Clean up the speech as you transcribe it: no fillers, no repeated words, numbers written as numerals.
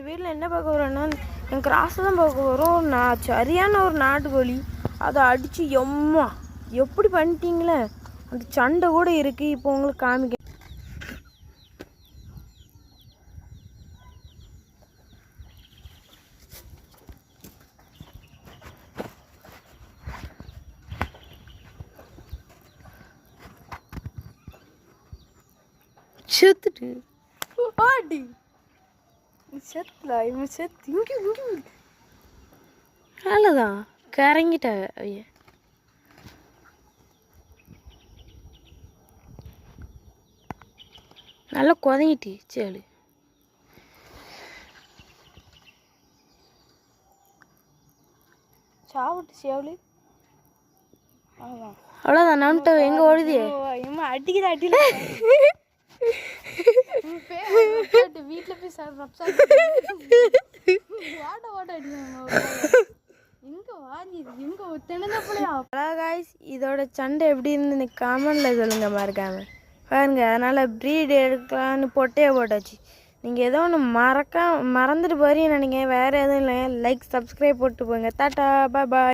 வீட்டில் என்ன பார்க்க வரோன்னா என் கிராஸை தான் பார்க்க வரோம். நான் சரியான ஒரு நாட்டுக்கோழி அதை அடித்து எம்மா எப்படி பண்ணிட்டீங்களே. அந்த சண்டை கூட இருக்குது. இப்போ உங்களுக்கு காமிக்க செத்துட்டு ஆடி செத்துல இவன் செத்து இங்கே இங்கே நல்லதான் கறங்கிட்டா ஐய. நல்லா குதங்கிட்டு சேலு. சாப்பிட்டு சேவலு அவ்வளோதான். நம்மகிட்ட எங்கே ஓடுது அடிக்குது அடியில் வீட்டில் போய் இதோட சண்டை எப்படி இருந்து கமெண்ட்ல சொல்லுங்க மறக்காம பாருங்க. அதனால ப்ரீட் எடுக்கலான்னு போட்டாச்சு. நீங்கள் ஏதோ ஒன்று மறந்துட்டு போறீங்கன்னு நினைக்கிறேன். வேறு எதுவும் இல்லை. லைக் சப்ஸ்கிரைப் போட்டு போங்க. டாட்டா பாய் பாய்.